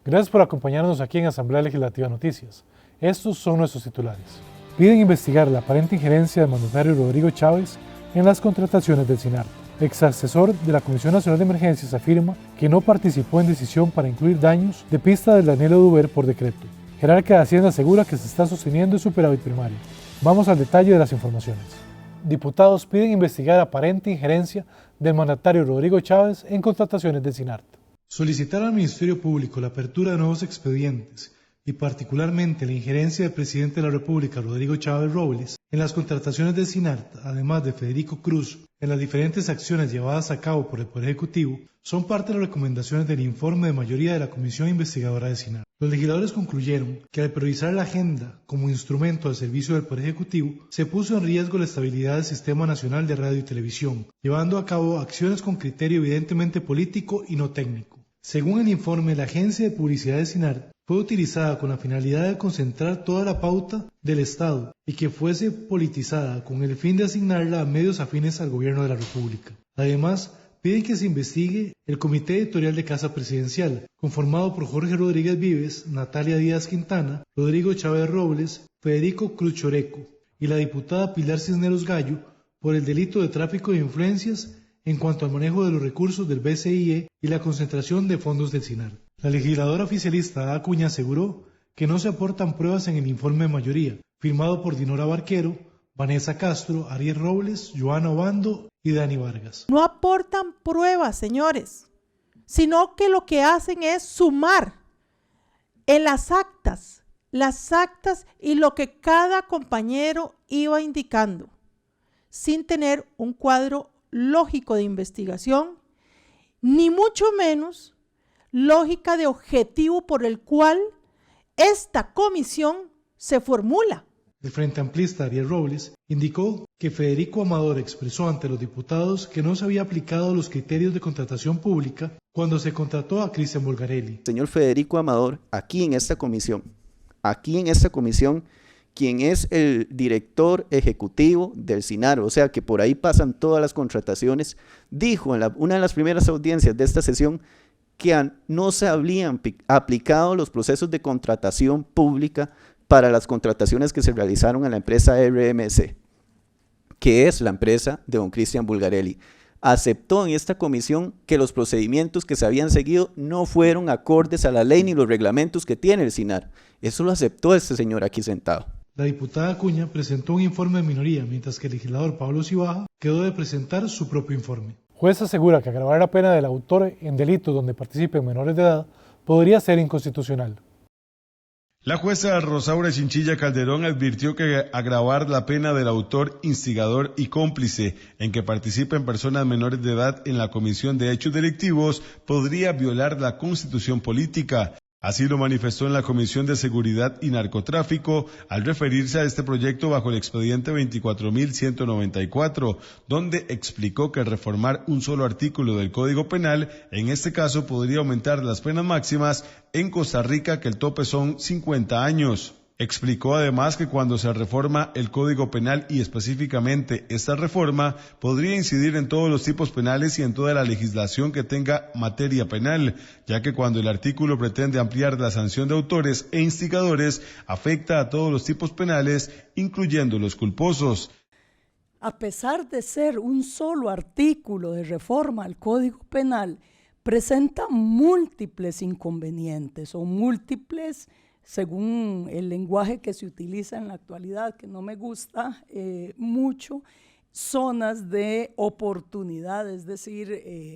Gracias por acompañarnos aquí en Asamblea Legislativa Noticias. Estos son nuestros titulares. Piden investigar la aparente injerencia del mandatario Rodrigo Chávez en las contrataciones del SINART. Ex asesor de la Comisión Nacional de Emergencias afirma que no participó en decisión para incluir daños de pista del Danilo Duber por decreto. Jerarca de Hacienda asegura que se está sosteniendo el superávit primario. Vamos al detalle de las informaciones. Diputados piden investigar aparente injerencia del mandatario Rodrigo Chávez en contrataciones del SINART. Solicitar al Ministerio Público la apertura de nuevos expedientes y particularmente la injerencia del presidente de la República, Rodrigo Chávez Robles, en las contrataciones del SINART, además de Federico Cruz, en las diferentes acciones llevadas a cabo por el Poder Ejecutivo, son parte de las recomendaciones del informe de mayoría de la Comisión Investigadora del SINART. Los legisladores concluyeron que al priorizar la agenda como instrumento al servicio del Poder Ejecutivo, se puso en riesgo la estabilidad del Sistema Nacional de Radio y Televisión, llevando a cabo acciones con criterio evidentemente político y no técnico. Según el informe, la agencia de publicidad del SINART fue utilizada con la finalidad de concentrar toda la pauta del Estado y que fuese politizada con el fin de asignarla a medios afines al gobierno de la República. Además, piden que se investigue el Comité Editorial de Casa Presidencial, conformado por Jorge Rodríguez Vives, Natalia Díaz Quintana, Rodrigo Chávez Robles, Federico Cruz Choreco y la diputada Pilar Cisneros Gallo por el delito de tráfico de influencias en cuanto al manejo de los recursos del BCIE y la concentración de fondos del SINART. La legisladora oficialista Ada Acuña aseguró que no se aportan pruebas en el informe de mayoría, firmado por Dinora Barquero, Vanessa Castro, Ariel Robles, Joana Obando y Dani Vargas. No aportan pruebas, señores, sino que lo que hacen es sumar en las actas y lo que cada compañero iba indicando, sin tener un cuadro lógico de investigación, ni mucho menos lógica de objetivo por el cual esta comisión se formula. El Frente Amplista Ariel Robles indicó que Federico Amador expresó ante los diputados que no se había aplicado los criterios de contratación pública cuando se contrató a Cristian Bulgarelli. Señor Federico Amador, aquí en esta comisión, quien es el director ejecutivo del SINAR, o sea que por ahí pasan todas las contrataciones, dijo en una de las primeras audiencias de esta sesión que no se habían aplicado los procesos de contratación pública para las contrataciones que se realizaron en la empresa RMC, que es la empresa de don Cristian Bulgarelli. Aceptó en esta comisión que los procedimientos que se habían seguido no fueron acordes a la ley ni los reglamentos que tiene el SINAR. Eso lo aceptó este señor aquí sentado. La diputada Acuña presentó un informe de minoría, mientras que el legislador Pablo Cibaja quedó de presentar su propio informe. Juez asegura que agravar la pena del autor en delitos donde participen menores de edad podría ser inconstitucional. La jueza Rosaura Chinchilla Calderón advirtió que agravar la pena del autor, instigador y cómplice en que participen personas menores de edad en la comisión de hechos delictivos podría violar la Constitución política. Así lo manifestó en la Comisión de Seguridad y Narcotráfico al referirse a este proyecto bajo el expediente 24.194, donde explicó que reformar un solo artículo del Código Penal, en este caso podría aumentar las penas máximas en Costa Rica, que el tope son 50 años. Explicó además que cuando se reforma el Código Penal y específicamente esta reforma podría incidir en todos los tipos penales y en toda la legislación que tenga materia penal, ya que cuando el artículo pretende ampliar la sanción de autores e instigadores afecta a todos los tipos penales, incluyendo los culposos. A pesar de ser un solo artículo de reforma al Código Penal, presenta múltiples inconvenientes o múltiples, según el lenguaje que se utiliza en la actualidad, que no me gusta mucho, zonas de oportunidad, es decir,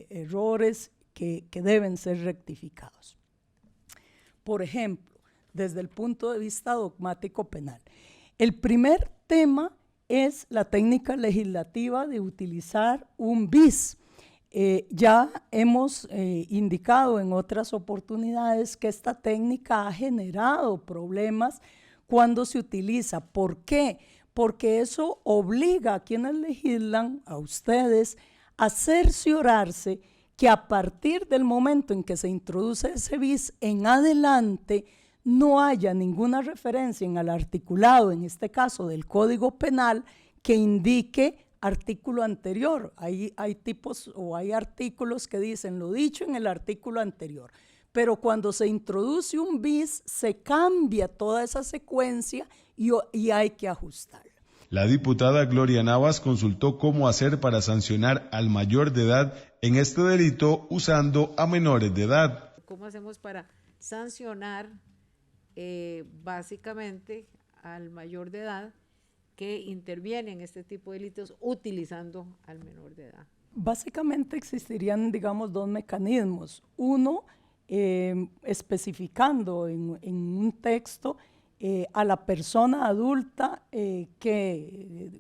errores que deben ser rectificados. Por ejemplo, desde el punto de vista dogmático penal, el primer tema es la técnica legislativa de utilizar un bis. Ya hemos indicado en otras oportunidades que esta técnica ha generado problemas cuando se utiliza. ¿Por qué? Porque eso obliga a quienes legislan, a ustedes, a cerciorarse que a partir del momento en que se introduce ese bis en adelante no haya ninguna referencia en el articulado, en este caso del Código Penal, que indique artículo anterior. Hay tipos o hay artículos que dicen lo dicho en el artículo anterior, pero cuando se introduce un bis, se cambia toda esa secuencia y hay que ajustarla. La diputada Gloria Navas consultó cómo hacer para sancionar al mayor de edad en este delito usando a menores de edad. ¿Cómo hacemos para sancionar básicamente al mayor de edad que interviene en este tipo de delitos utilizando al menor de edad? Básicamente existirían, digamos, dos mecanismos. Uno, especificando en un texto a la persona adulta que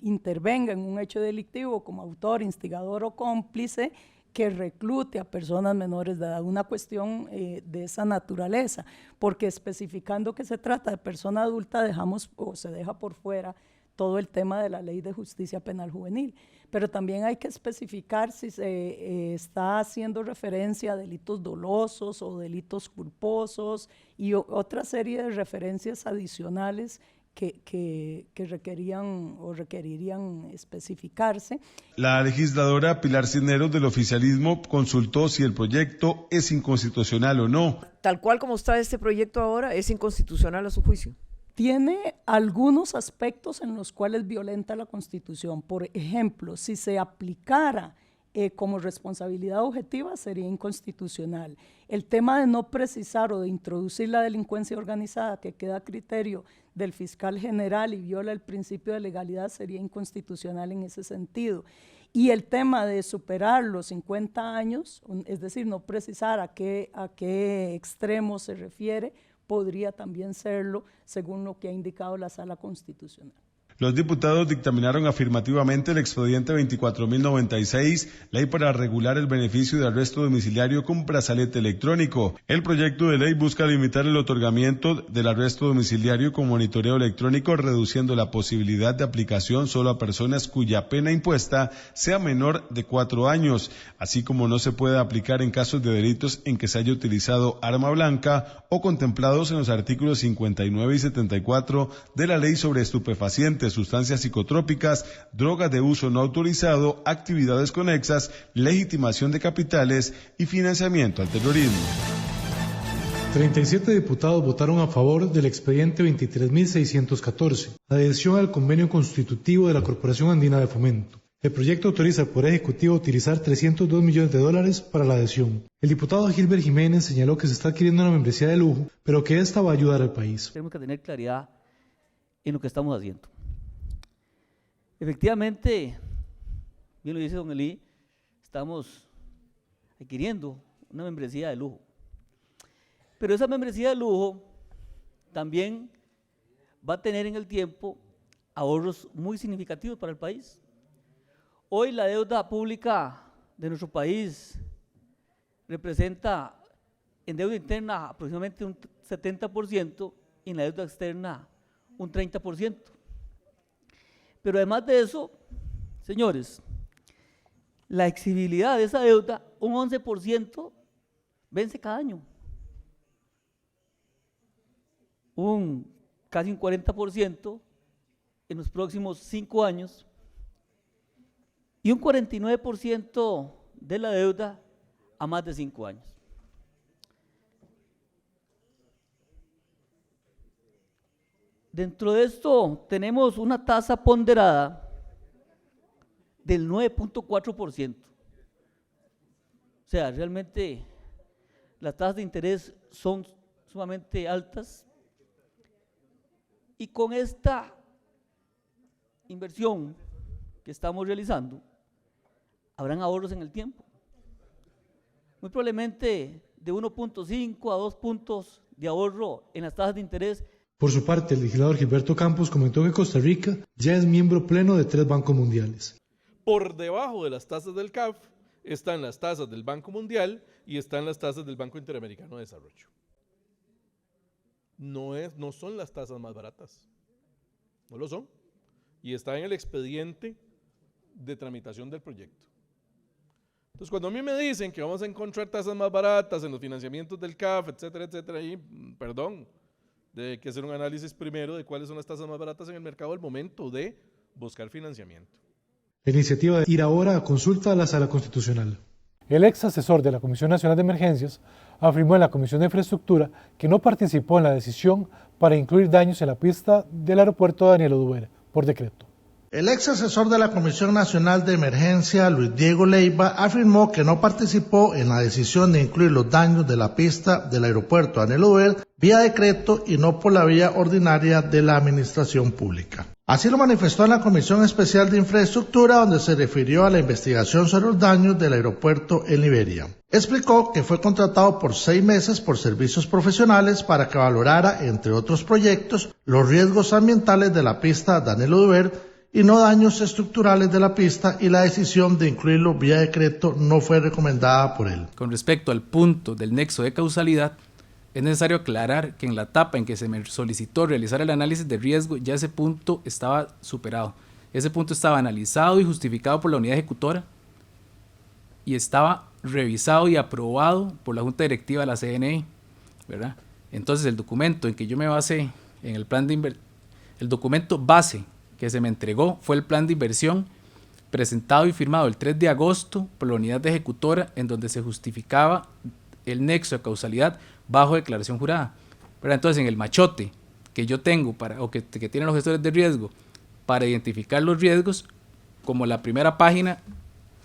intervenga en un hecho delictivo como autor, instigador o cómplice, que reclute a personas menores de edad, una cuestión de esa naturaleza, porque especificando que se trata de persona adulta dejamos o se deja por fuera todo el tema de la Ley de Justicia Penal Juvenil, pero también hay que especificar si se está haciendo referencia a delitos dolosos o delitos culposos y otra serie de referencias adicionales que requerían o requerirían especificarse. La legisladora Pilar Cisneros del oficialismo consultó si el proyecto es inconstitucional o no. Tal cual como está este proyecto ahora, es inconstitucional a su juicio. Tiene algunos aspectos en los cuales violenta la Constitución. Por ejemplo, si se aplicara como responsabilidad objetiva, sería inconstitucional. El tema de no precisar o de introducir la delincuencia organizada, que queda a criterio del fiscal general y viola el principio de legalidad, sería inconstitucional en ese sentido. Y el tema de superar los 50 años, es decir, no precisar a qué extremo se refiere, podría también serlo, según lo que ha indicado la Sala Constitucional. Los diputados dictaminaron afirmativamente el expediente 24.096, ley para regular el beneficio de arresto domiciliario con brazalete electrónico. El proyecto de ley busca limitar el otorgamiento del arresto domiciliario con monitoreo electrónico, reduciendo la posibilidad de aplicación solo a personas cuya pena impuesta sea menor de 4 años, así como no se puede aplicar en casos de delitos en que se haya utilizado arma blanca o contemplados en los artículos 59 y 74 de la Ley sobre Estupefacientes, sustancias psicotrópicas, drogas de uso no autorizado, actividades conexas, legitimación de capitales y financiamiento al terrorismo. 37 diputados votaron a favor del expediente 23.614, adhesión al convenio constitutivo de la Corporación Andina de Fomento. El proyecto autoriza al Poder Ejecutivo a utilizar $302 millones para la adhesión. El diputado Gilbert Jiménez señaló que se está adquiriendo una membresía de lujo, pero que esta va a ayudar al país. Tenemos que tener claridad en lo que estamos haciendo. Efectivamente, bien lo dice don Eli, estamos adquiriendo una membresía de lujo. Pero esa membresía de lujo también va a tener en el tiempo ahorros muy significativos para el país. Hoy la deuda pública de nuestro país representa en deuda interna aproximadamente un 70% y en la deuda externa un 30%. Pero además de eso, señores, la exigibilidad de esa deuda, un 11% vence cada año. Casi un 40% en los próximos 5 años y un 49% de la deuda a más de 5 años. Dentro de esto tenemos una tasa ponderada del 9.4%. O sea, realmente las tasas de interés son sumamente altas y con esta inversión que estamos realizando, habrán ahorros en el tiempo. Muy probablemente de 1.5 a 2 puntos de ahorro en las tasas de interés. Por su parte, el legislador Gilberto Campos comentó que Costa Rica ya es miembro pleno de 3 bancos mundiales. Por debajo de las tasas del CAF están las tasas del Banco Mundial y están las tasas del Banco Interamericano de Desarrollo. No son las tasas más baratas, no lo son, y está en el expediente de tramitación del proyecto. Entonces, cuando a mí me dicen que vamos a encontrar tasas más baratas en los financiamientos del CAF, etcétera, etcétera, y perdón, hay que hacer un análisis primero de cuáles son las tasas más baratas en el mercado al momento de buscar financiamiento. La iniciativa de ir ahora a consulta a la Sala Constitucional. El ex asesor de la Comisión Nacional de Emergencias afirmó en la Comisión de Infraestructura que no participó en la decisión para incluir daños en la pista del aeropuerto Daniel Oduber por decreto. El ex asesor de la Comisión Nacional de Emergencia, Luis Diego Leiva, afirmó que no participó en la decisión de incluir los daños de la pista del aeropuerto Daniel Oduber vía decreto y no por la vía ordinaria de la Administración Pública. Así lo manifestó en la Comisión Especial de Infraestructura, donde se refirió a la investigación sobre los daños del aeropuerto en Liberia. Explicó que fue contratado por 6 meses por servicios profesionales para que valorara, entre otros proyectos, los riesgos ambientales de la pista Daniel Oduber y no daños estructurales de la pista, y la decisión de incluirlo vía decreto no fue recomendada por él. Con respecto al punto del nexo de causalidad, es necesario aclarar que en la etapa en que se me solicitó realizar el análisis de riesgo, ya ese punto estaba superado. Ese punto estaba analizado y justificado por la unidad ejecutora y estaba revisado y aprobado por la Junta Directiva de la CNE, ¿verdad? Entonces el documento en que yo me basé en el plan de el documento base que se me entregó fue el plan de inversión presentado y firmado el 3 de agosto por la unidad ejecutora, en donde se justificaba el nexo de causalidad bajo declaración jurada. Pero entonces en el machote que yo tengo que tienen los gestores de riesgo para identificar los riesgos, como la primera página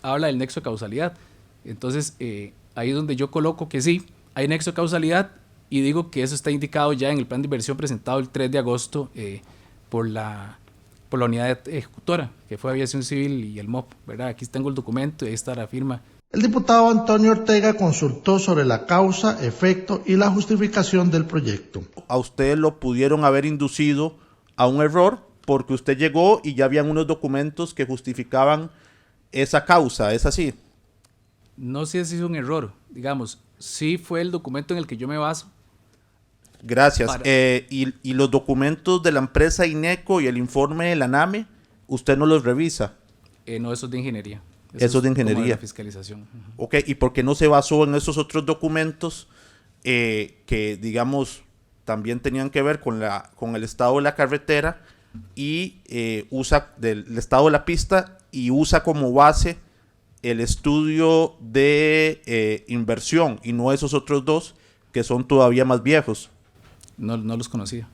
habla del nexo de causalidad, entonces ahí es donde yo coloco que sí, hay nexo de causalidad, y digo que eso está indicado ya en el plan de inversión presentado el 3 de agosto por la unidad ejecutora, que fue Aviación Civil y el MOP, ¿verdad? Aquí tengo el documento y ahí está la firma. El diputado Antonio Ortega consultó sobre la causa, efecto y la justificación del proyecto. A usted lo pudieron haber inducido a un error porque usted llegó y ya habían unos documentos que justificaban esa causa, ¿es así? No sé si es un error, digamos, sí fue el documento en el que yo me baso. Gracias. ¿Y los documentos de la empresa INECO y el informe de la NAME, usted no los revisa? No, eso es de ingeniería. Eso es de ingeniería. Como de la fiscalización. Ok, ¿y por qué no se basó en esos otros documentos que, digamos, también tenían que ver con el estado de la carretera y usa del estado de la pista y usa como base el estudio de inversión y no esos otros dos que son todavía más viejos? No los conocía.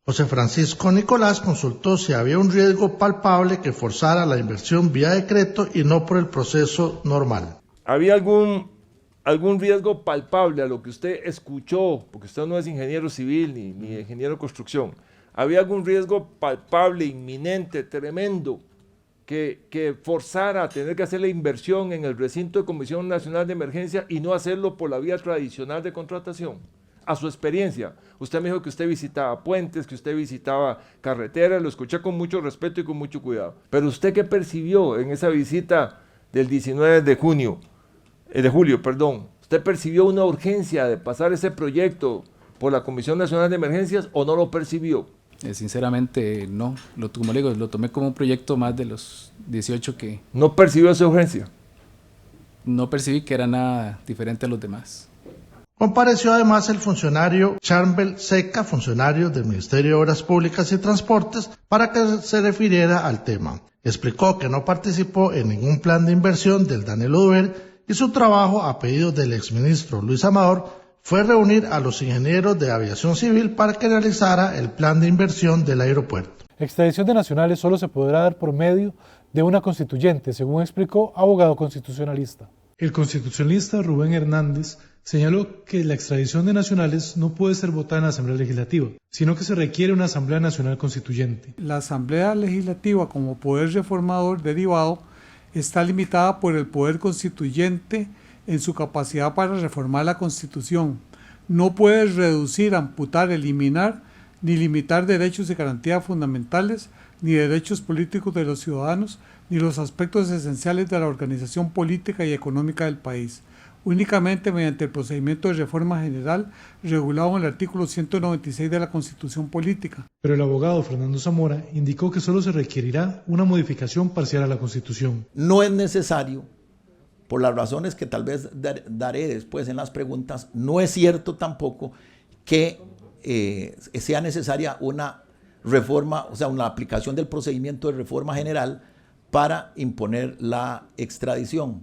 José Francisco Nicolás consultó si había un riesgo palpable que forzara la inversión vía decreto y no por el proceso normal. ¿Había algún riesgo palpable a lo que usted escuchó? Porque usted no es ingeniero civil ni ingeniero de construcción. ¿Había algún riesgo palpable, inminente, tremendo, que forzara a tener que hacer la inversión en el recinto de Comisión Nacional de Emergencia y no hacerlo por la vía tradicional de contratación? A su experiencia, usted me dijo que usted visitaba puentes, que usted visitaba carreteras, lo escuché con mucho respeto y con mucho cuidado. Pero usted, ¿qué percibió en esa visita del 19 de julio? ¿Usted percibió una urgencia de pasar ese proyecto por la Comisión Nacional de Emergencias o no lo percibió? Sinceramente no, como le digo, lo tomé como un proyecto más de los 18 que... ¿No percibió esa urgencia? No percibí que era nada diferente a los demás. Compareció además el funcionario Charbel Seca, funcionario del Ministerio de Obras Públicas y Transportes, para que se refiriera al tema. Explicó que no participó en ningún plan de inversión del Daniel Oduber y su trabajo, a pedido del exministro Luis Amador, fue reunir a los ingenieros de aviación civil para que realizara el plan de inversión del aeropuerto. Extradición de nacionales solo se podrá dar por medio de una constituyente, según explicó abogado constitucionalista. El constitucionalista Rubén Hernández señaló que la extradición de nacionales no puede ser votada en la Asamblea Legislativa, sino que se requiere una Asamblea Nacional Constituyente. La Asamblea Legislativa, como poder reformador derivado, está limitada por el poder constituyente en su capacidad para reformar la Constitución. No puede reducir, amputar, eliminar ni limitar derechos y garantías fundamentales, ni derechos políticos de los ciudadanos, ni los aspectos esenciales de la organización política y económica del país, únicamente mediante el procedimiento de reforma general regulado en el artículo 196 de la Constitución Política. Pero el abogado Fernando Zamora indicó que solo se requerirá una modificación parcial a la Constitución. No es necesario, por las razones que tal vez daré después en las preguntas, no es cierto tampoco que sea necesaria una reforma, o sea, una aplicación del procedimiento de reforma general para imponer la extradición.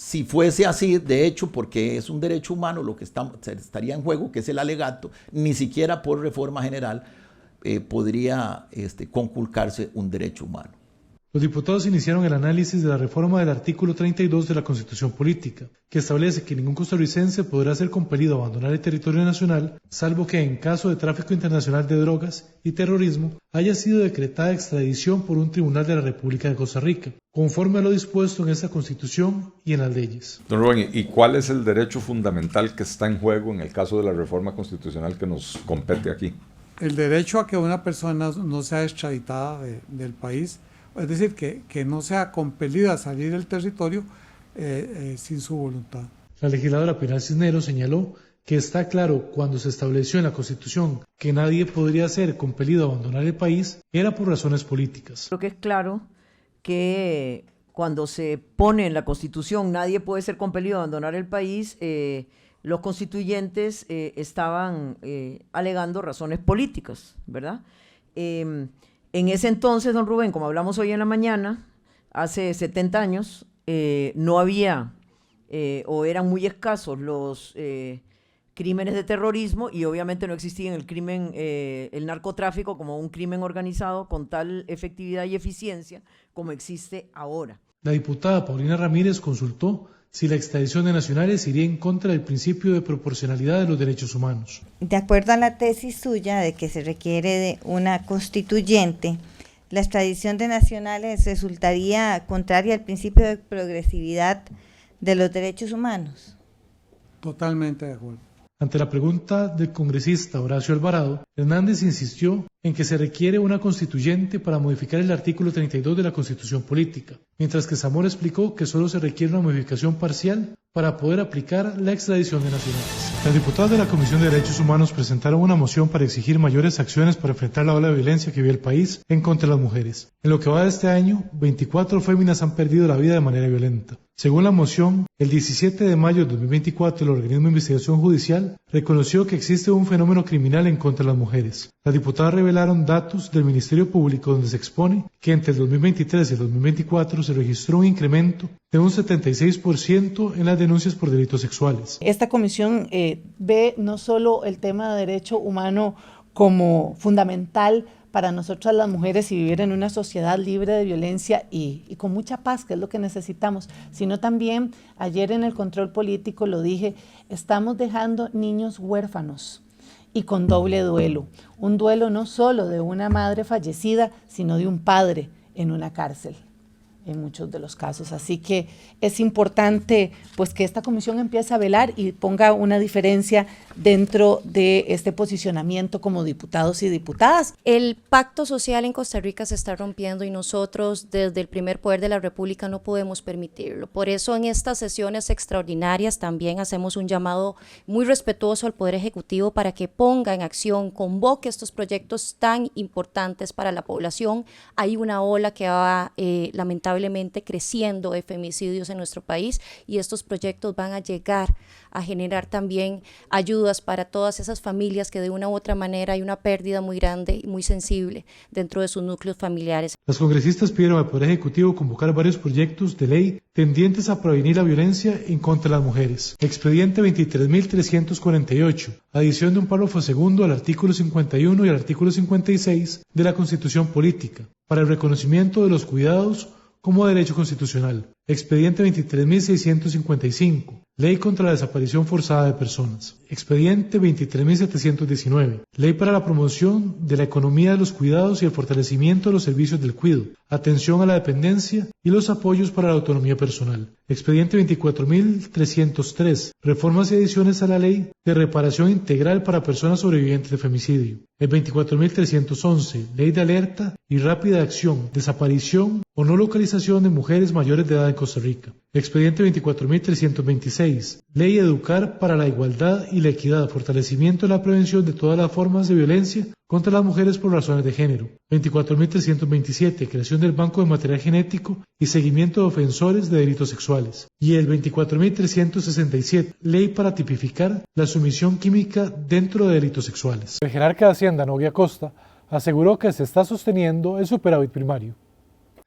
Si fuese así, de hecho, porque es un derecho humano lo que estaría en juego, que es el alegato, ni siquiera por reforma general podría conculcarse un derecho humano. Los diputados iniciaron el análisis de la reforma del artículo 32 de la Constitución Política, que establece que ningún costarricense podrá ser compelido a abandonar el territorio nacional, salvo que en caso de tráfico internacional de drogas y terrorismo haya sido decretada extradición por un tribunal de la República de Costa Rica, conforme a lo dispuesto en esta Constitución y en las leyes. Don Rubén, ¿y cuál es el derecho fundamental que está en juego en el caso de la reforma constitucional que nos compete aquí? El derecho a que una persona no sea extraditada del país, es decir, que no sea compelida a salir del territorio sin su voluntad. La legisladora Pilar Cisneros señaló que está claro cuando se estableció en la Constitución que nadie podría ser compelido a abandonar el país, era por razones políticas. Creo que es claro que cuando se pone en la Constitución nadie puede ser compelido a abandonar el país, los constituyentes estaban alegando razones políticas, ¿verdad? En ese entonces, don Rubén, como hablamos hoy en la mañana, hace 70 años, no había o eran muy escasos los crímenes de terrorismo y obviamente no existía el narcotráfico como un crimen organizado con tal efectividad y eficiencia como existe ahora. La diputada Paulina Ramírez consultó si la extradición de nacionales iría en contra del principio de proporcionalidad de los derechos humanos. De acuerdo a la tesis suya de que se requiere de una constituyente, la extradición de nacionales resultaría contraria al principio de progresividad de los derechos humanos. Totalmente de acuerdo. Ante la pregunta del congresista Horacio Alvarado, Hernández insistió en que se requiere una constituyente para modificar el artículo 32 de la Constitución Política, mientras que Zamora explicó que solo se requiere una modificación parcial para poder aplicar la extradición de nacionales. Las diputadas de la Comisión de Derechos Humanos presentaron una moción para exigir mayores acciones para enfrentar la ola de violencia que vive el país en contra de las mujeres. En lo que va de este año, 24 féminas han perdido la vida de manera violenta. Según la moción, el 17 de mayo de 2024 el organismo de investigación judicial reconoció que existe un fenómeno criminal en contra de las mujeres. Las diputadas revelaron datos del Ministerio Público donde se expone que entre el 2023 y el 2024 se registró un incremento de un 76% en las denuncias por delitos sexuales. Esta comisión ve no solo el tema de derecho humano como fundamental para nosotras las mujeres y vivir en una sociedad libre de violencia y con mucha paz, que es lo que necesitamos, sino también, ayer en el control político lo dije, estamos dejando niños huérfanos y con doble duelo. Un duelo no solo de una madre fallecida, sino de un padre en una cárcel, en muchos de los casos. Así que es importante pues que esta comisión empiece a velar y ponga una diferencia dentro de este posicionamiento como diputados y diputadas. El pacto social en Costa Rica se está rompiendo y nosotros desde el primer poder de la República no podemos permitirlo. Por eso en estas sesiones extraordinarias también hacemos un llamado muy respetuoso al Poder Ejecutivo para que ponga en acción, convoque estos proyectos tan importantes para la población. Hay una ola que va lamentablemente creciendo de femicidios en nuestro país y estos proyectos van a llegar a generar también ayudas para todas esas familias que de una u otra manera hay una pérdida muy grande y muy sensible dentro de sus núcleos familiares. Las congresistas pidieron al Poder Ejecutivo convocar varios proyectos de ley tendientes a prevenir la violencia en contra de las mujeres. Expediente 23.348, adición de un párrafo segundo al artículo 51 y al artículo 56 de la Constitución Política, para el reconocimiento de los cuidados como derecho constitucional. Expediente 23.655, Ley contra la desaparición forzada de personas. Expediente 23.719, Ley para la promoción de la economía de los cuidados y el fortalecimiento de los servicios del cuidado, atención a la dependencia y los apoyos para la autonomía personal. Expediente 24.303, reformas y adiciones a la Ley de reparación integral para personas sobrevivientes de femicidio. El 24.311, Ley de alerta y rápida acción, desaparición o no localización de mujeres mayores de edad en Costa Rica. Expediente 24.326, Ley Educar para la Igualdad y la Equidad, fortalecimiento de la prevención de todas las formas de violencia contra las mujeres por razones de género. 24.327, creación del Banco de Material Genético y seguimiento de ofensores de delitos sexuales. Y el 24.367, Ley para tipificar la sumisión química dentro de delitos sexuales. El jerarca de Hacienda, Novia Costa, aseguró que se está sosteniendo el superávit primario.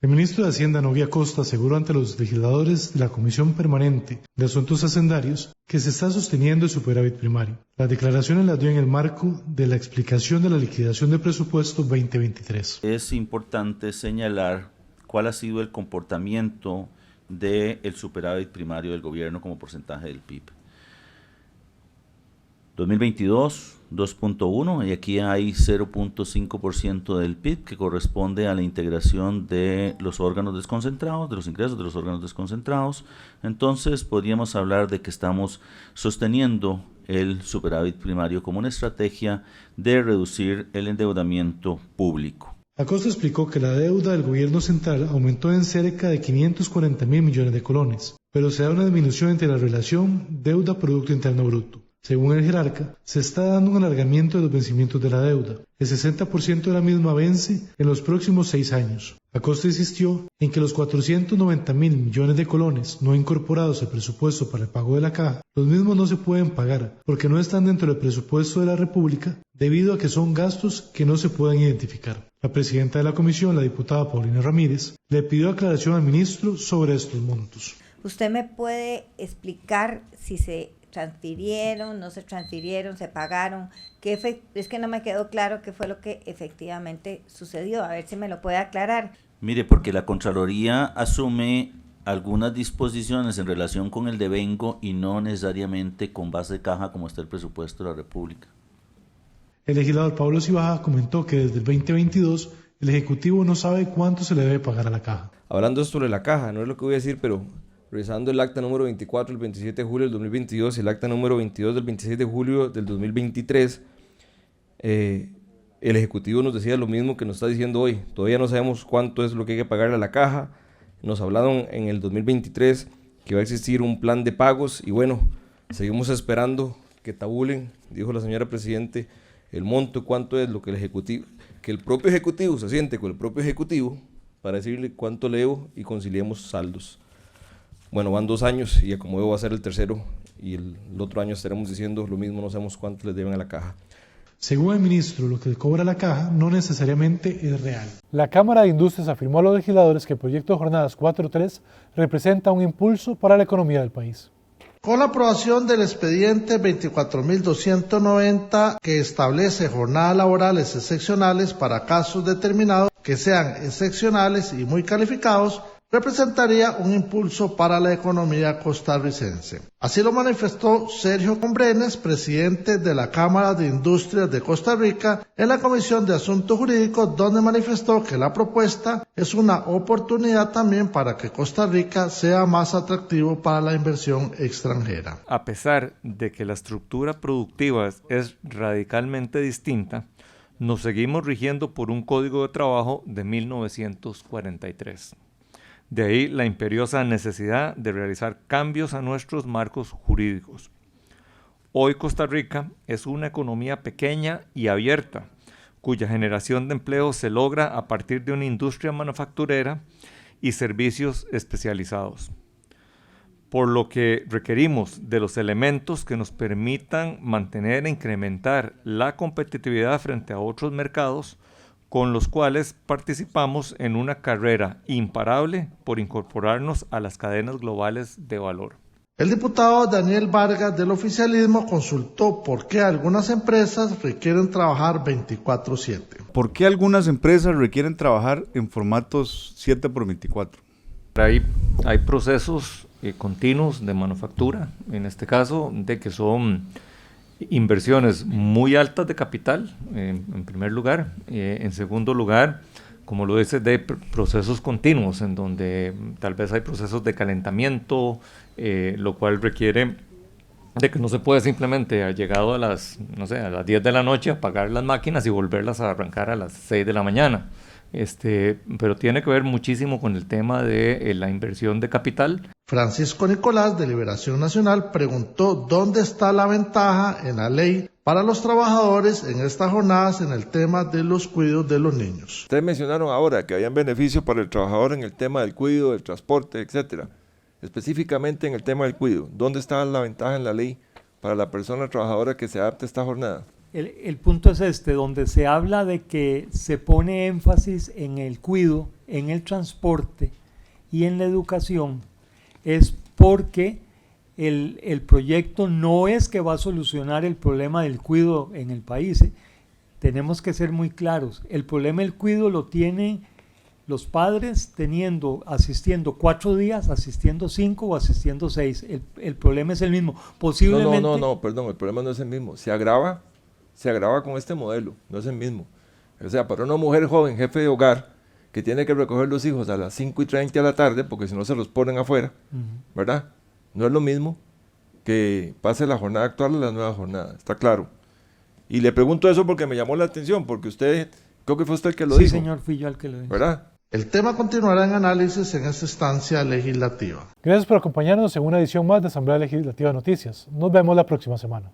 El ministro de Hacienda, Novia Costa, aseguró ante los legisladores de la Comisión Permanente de Asuntos Hacendarios que se está sosteniendo el superávit primario. Las declaraciones las dio en el marco de la explicación de la liquidación de presupuesto 2023. Es importante señalar cuál ha sido el comportamiento del superávit primario del gobierno como porcentaje del PIB. 2022, 2.1, y aquí hay 0.5% del PIB que corresponde a la integración de los órganos desconcentrados, de los ingresos de los órganos desconcentrados. Entonces podríamos hablar de que estamos sosteniendo el superávit primario como una estrategia de reducir el endeudamiento público. Acosta explicó que la deuda del gobierno central aumentó en cerca de 540.000 millones de colones, pero se da una disminución entre la relación deuda-producto interno bruto. Según el jerarca, se está dando un alargamiento de los vencimientos de la deuda. El 60% de la misma vence en los próximos 6 años. Acosta insistió en que los 490.000 millones de colones no incorporados al presupuesto para el pago de la caja, los mismos no se pueden pagar porque no están dentro del presupuesto de la República debido a que son gastos que no se pueden identificar. La presidenta de la comisión, la diputada Paulina Ramírez, le pidió aclaración al ministro sobre estos montos. ¿Usted me puede explicar si se transfirieron, no se transfirieron, se pagaron? Es que no me quedó claro qué fue lo que efectivamente sucedió. A ver si me lo puede aclarar. Mire, porque la Contraloría asume algunas disposiciones en relación con el devengo y no necesariamente con base de caja como está el presupuesto de la República. El legislador Pablo Cibaja comentó que desde el 2022 el Ejecutivo no sabe cuánto se le debe pagar a la caja. Hablando sobre la caja, no es lo que voy a decir, pero revisando el acta número 24 del 27 de julio del 2022 y el acta número 22 del 26 de julio del 2023, el Ejecutivo nos decía lo mismo que nos está diciendo hoy. Todavía no sabemos cuánto es lo que hay que pagarle a la caja. Nos hablaron en el 2023 que va a existir un plan de pagos y bueno, seguimos esperando que tabulen, dijo la señora Presidente, el monto, cuánto es lo que el Ejecutivo, que el propio Ejecutivo se siente con el propio Ejecutivo para decirle cuánto le debo y conciliemos saldos. Bueno, van 2 años y como va a ser el tercero y el otro año estaremos diciendo lo mismo, no sabemos cuánto les deben a la caja. Según el ministro, lo que cobra la caja no necesariamente es real. La Cámara de Industrias afirmó a los legisladores que el proyecto de Jornadas 4.3 representa un impulso para la economía del país. Con la aprobación del expediente 24.290 que establece jornadas laborales excepcionales para casos determinados que sean excepcionales y muy calificados, representaría un impulso para la economía costarricense. Así lo manifestó Sergio Combrenes, presidente de la Cámara de Industrias de Costa Rica, en la Comisión de Asuntos Jurídicos, donde manifestó que la propuesta es una oportunidad también para que Costa Rica sea más atractivo para la inversión extranjera. A pesar de que la estructura productiva es radicalmente distinta, nos seguimos rigiendo por un código de trabajo de 1943. De ahí la imperiosa necesidad de realizar cambios a nuestros marcos jurídicos. Hoy Costa Rica es una economía pequeña y abierta, cuya generación de empleo se logra a partir de una industria manufacturera y servicios especializados. Por lo que requerimos de los elementos que nos permitan mantener e incrementar la competitividad frente a otros mercados, con los cuales participamos en una carrera imparable por incorporarnos a las cadenas globales de valor. El diputado Daniel Vargas del oficialismo consultó por qué algunas empresas requieren trabajar 24/7. ¿Por qué algunas empresas requieren trabajar en formatos 7x24? Hay procesos continuos de manufactura, en este caso, de que son inversiones muy altas de capital, en primer lugar. En segundo lugar, como lo dice, de procesos continuos, en donde tal vez hay procesos de calentamiento, lo cual requiere de que no se puede simplemente, llegado a las 10 de la noche, apagar las máquinas y volverlas a arrancar a las 6 de la mañana. Pero tiene que ver muchísimo con el tema de la inversión de capital. Francisco Nicolás, de Liberación Nacional, preguntó dónde está la ventaja en la ley para los trabajadores en estas jornadas en el tema de los cuidados de los niños. Ustedes mencionaron ahora que habían beneficios para el trabajador en el tema del cuidado, del transporte, etcétera. Específicamente en el tema del cuidado, ¿dónde está la ventaja en la ley para la persona trabajadora que se adapte a esta jornada? el punto es este, donde se habla de que se pone énfasis en el cuidado, en el transporte y en la educación, es porque el proyecto no es que va a solucionar el problema del cuidado en el país. Tenemos que ser muy claros. El problema del cuidado lo tienen los padres asistiendo 4 días, asistiendo 5 o asistiendo 6. El problema es el mismo. Posiblemente... No, perdón, el problema no es el mismo. Se agrava con este modelo, no es el mismo. O sea, para una mujer joven, jefe de hogar, que tiene que recoger los hijos a las 5:30 de la tarde, porque si no se los ponen afuera, ¿verdad? No es lo mismo que pase la jornada actual a la nueva jornada, está claro. Y le pregunto eso porque me llamó la atención, porque usted, creo que fue usted el que lo dijo. Sí, señor, fui yo el que lo dijo. ¿Verdad? El tema continuará en análisis en esta instancia legislativa. Gracias por acompañarnos en una edición más de Asamblea Legislativa Noticias. Nos vemos la próxima semana.